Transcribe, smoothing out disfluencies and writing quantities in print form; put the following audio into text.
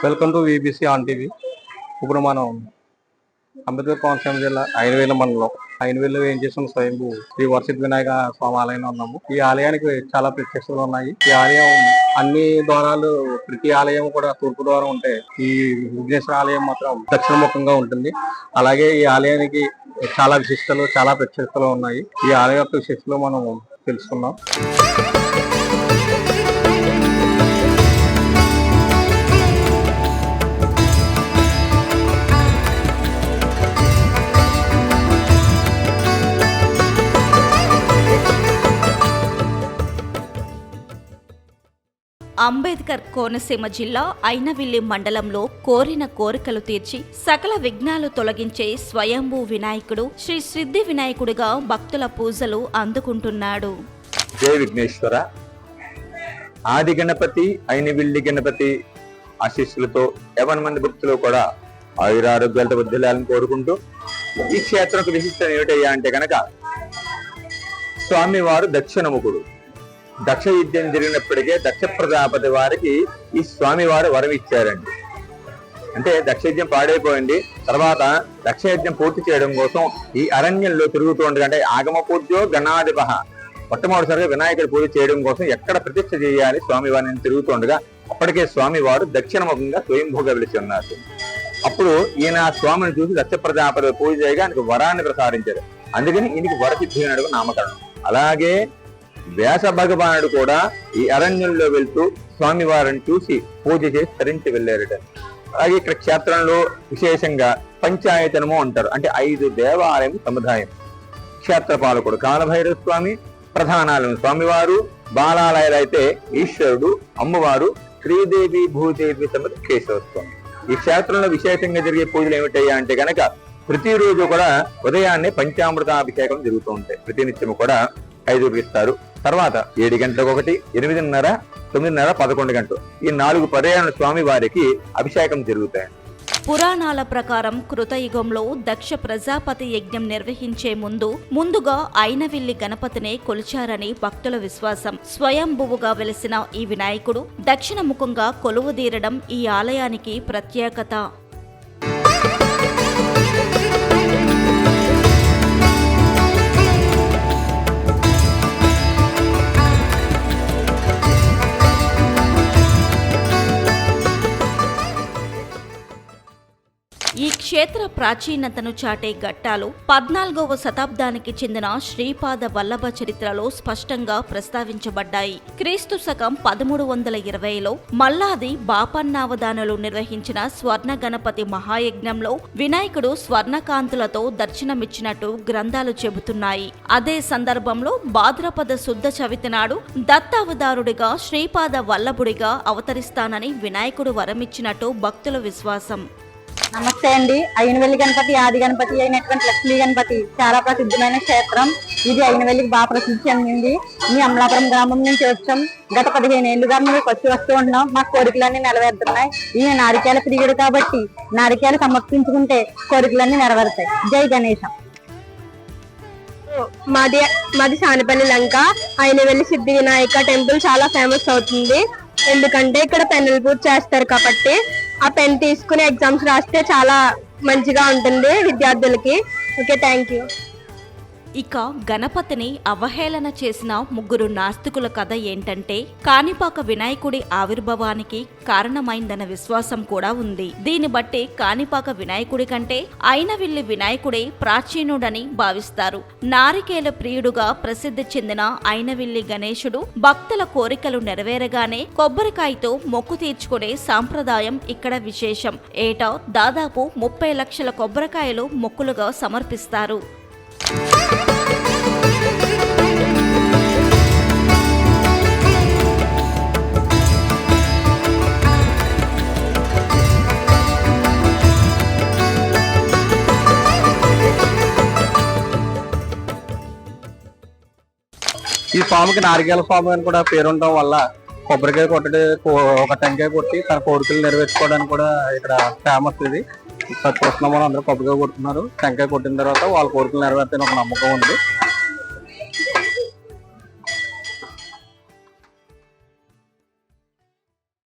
Welcome to VBC on TV. ఇప్పుడు మనం అంబేద్కర్ కోనసీమ జిల్లా ఐనవేలు మండలం ఐనవేలులో ఏం చేసిన స్వయంభూ శ్రీ వర్షిత్ వినాయక స్వామి ఆలయంలో ఉన్నాము. ఈ ఆలయానికి చాలా ప్రత్యేకతలు ఉన్నాయి. ఈ ఆలయం అన్ని ద్వారాలు, ప్రతి ఆలయం కూడా తూర్పు ద్వారం ఉంటే ఈ విఘ్నేశ్వర ఆలయం మాత్రం దక్షిణముఖంగా ఉంటుంది. అలాగే ఈ ఆలయానికి చాలా విశిష్టలు, చాలా ప్రత్యేకతలు ఉన్నాయి. ఈ ఆలయం యొక్క విశిష్టలు మనం తెలుసుకున్నాం. అంబేద్కర్ కోనసీమ జిల్లా ఐనవిల్లి మండలంలో కోరిన కోరికలు తీర్చి సకల విఘ్నాలు తొలగించే స్వయంభూ వినాయకుడు శ్రీ సిద్ధి వినాయకుడిగా భక్తుల పూజలు అందుకుంటున్నాడు. జై విఘ్నేశ్వర. ఆది గణపతి ఐనవిల్లి గణపతి ఆశీస్సులతో 50 మంది భక్తులు కూడా ఆయురారోగ్యాలతో వదిలేయాలని కోరుకుంటూ, ఈ క్షేత్రంకు విశిష్టం ఏమిటయ్యా అంటే కనుక స్వామివారు దక్షిణముఖుడు. దక్ష యజ్ఞం జరిగినప్పటికే దక్ష ప్రజాపతి వారికి ఈ స్వామివారు వరం ఇచ్చారండి. అంటే దక్ష యజ్ఞం పాడైపోయింది. తర్వాత దక్ష యజ్ఞం పూర్తి చేయడం కోసం ఈ అరణ్యంలో తిరుగుతూ ఉండగా, అంటే ఆగమ పూజ్యో గణాధిప, మొట్టమొదటిసారిగా వినాయకుడి పూజ చేయడం కోసం ఎక్కడ ప్రతిష్ఠ చేయాలి స్వామివారిని తిరుగుతుండగా అప్పటికే స్వామివారు దక్షిణముఖంగా స్వయంభూగా వెలిసి ఉన్నారు. అప్పుడు ఈయన స్వామిని చూసి దక్ష ప్రజాపతి పూజ చేయగా ఆయనకు వరాన్ని ప్రసాదించారు. అందుకని ఈయనకి వరసిద్ధినాడు నామకరణం. అలాగే వ్యాస భగవానుడు కూడా ఈ అరణ్యంలో వెళ్తూ స్వామివారిని చూసి పూజ చేసి తరించి వెళ్ళారట. అలాగే ఇక్కడ క్షేత్రంలో విశేషంగా పంచాయతనము అంటారు. అంటే 5 దేవాలయం సముదాయం. క్షేత్రపాలకుడు కాలభైరవ స్వామి, ప్రధానాలయం స్వామివారు, బాలాలయాలు అయితే ఈశ్వరుడు, అమ్మవారు, శ్రీదేవి భూదేవి సమేత కేశవ స్వామి. ఈ క్షేత్రంలో విశేషంగా జరిగే పూజలు ఏమిటయ్యా అంటే కనుక ప్రతిరోజు కూడా ఉదయాన్నే పంచామృతాభిషేకం జరుగుతూ ఉంటాయి. ప్రతినిత్యము కూడా 5 ఇస్తారు. తర్వాత 7 గంటలకు 1, 8:30, 9:30, 11 గంటలు ఈ 4 పర్యాయాల స్వామి వారికి అభిషేకం జరుగుతాయి. పురాణాల ప్రకారం కృతయుగంలో దక్ష ప్రజాపతి యజ్ఞం నిర్వహించే ముందుగా ఐనవిల్లి గణపతినే కొలిచారని భక్తుల విశ్వాసం. స్వయంభువుగా వెలిసిన ఈ వినాయకుడు దక్షిణముఖంగా కొలువుదీరడం ఈ ఆలయానికి ప్రత్యేకత. ఈ క్షేత్ర ప్రాచీనతను చాటే ఘట్టాలు 14వ శతాబ్దానికి చెందిన శ్రీపాద వల్లభ చరిత్రలో స్పష్టంగా ప్రస్తావించబడ్డాయి. క్రీస్తు శకం 1320లో మల్లాది బాపన్నావధానులు నిర్వహించిన స్వర్ణ గణపతి మహాయజ్ఞంలో వినాయకుడు స్వర్ణకాంతులతో దర్శనమిచ్చినట్టు గ్రంథాలు చెబుతున్నాయి. అదే సందర్భంలో భాద్రపద శుద్ధ చవితి నాడు దత్తావతారుడిగా శ్రీపాద వల్లభుడిగా అవతరిస్తానని వినాయకుడు వరమిచ్చినట్టు భక్తుల విశ్వాసం. నమస్తే అండి. ఐనవెల్లి గణపతి ఆది గణపతి అయినటువంటి లక్ష్మీ గణపతి చాలా ప్రసిద్ధమైన క్షేత్రం. ఇది ఐనవెల్లికి బాగా ప్రసిద్ధి చెందింది. ఈ అమలాపురం గ్రామం నుంచి వచ్చాం. గత 15 ఏళ్లుగా మేము వస్తూ ఉంటున్నాం. మా కోరికలన్నీ నెరవేరుతున్నాయి. ఈయన నారికేల ప్రియుడు కాబట్టి నారికేలు సమర్పించుకుంటే కోరికలన్నీ నెరవేరుతాయి. జై గణేశం. మాది సానిపల్లి లంక. ఐనవెల్లి సిద్ధి వినాయక టెంపుల్ చాలా ఫేమస్ అవుతుంది. ఎందుకంటే ఇక్కడ పెన్నులు పూజ చేస్తారు కాబట్టి ఆ పెన్ తీసుకుని ఎగ్జామ్స్ రాస్తే చాలా మంచిగా ఉంటుంది విద్యార్థులకి. Okay, thank you. ఇక గణపతిని అవహేళన చేసిన 3 నాస్తికుల కథ ఏంటంటే కాణిపాక వినాయకుడి ఆవిర్భావానికి కారణమైందన్న విశ్వాసం కూడా ఉంది. దీన్ని బట్టి కాణిపాక వినాయకుడి కంటే ఐనవిల్లి వినాయకుడే ప్రాచీనుడని భావిస్తారు. నారికేల ప్రియుడుగా ప్రసిద్ధి చెందిన ఐనవిల్లి గణేశుడు భక్తుల కోరికలు నెరవేరగానే కొబ్బరికాయతో మొక్కు తీర్చుకునే సాంప్రదాయం ఇక్కడ విశేషం. ఏటా దాదాపు 30 లక్షల కొబ్బరికాయలు మొక్కులుగా సమర్పిస్తారు. ఈ స్వామికి నారికేల స్వామి అని కూడా పేరుండడం వల్ల కొబ్బరికాయ కొట్టడి, ఒక టెంకాయ కొట్టి తన కోరికలు నెరవేర్చుకోవడానికి కూడా ఇక్కడ ఫేమస్. ఇది చూస్తున్నాం, అందరూ కొబ్బరికాయ కొడుతున్నారు. టెంకాయ కొట్టిన తర్వాత వాళ్ళ కోరికలు నెరవేర్తాయని ఒక నమ్మకం ఉంది.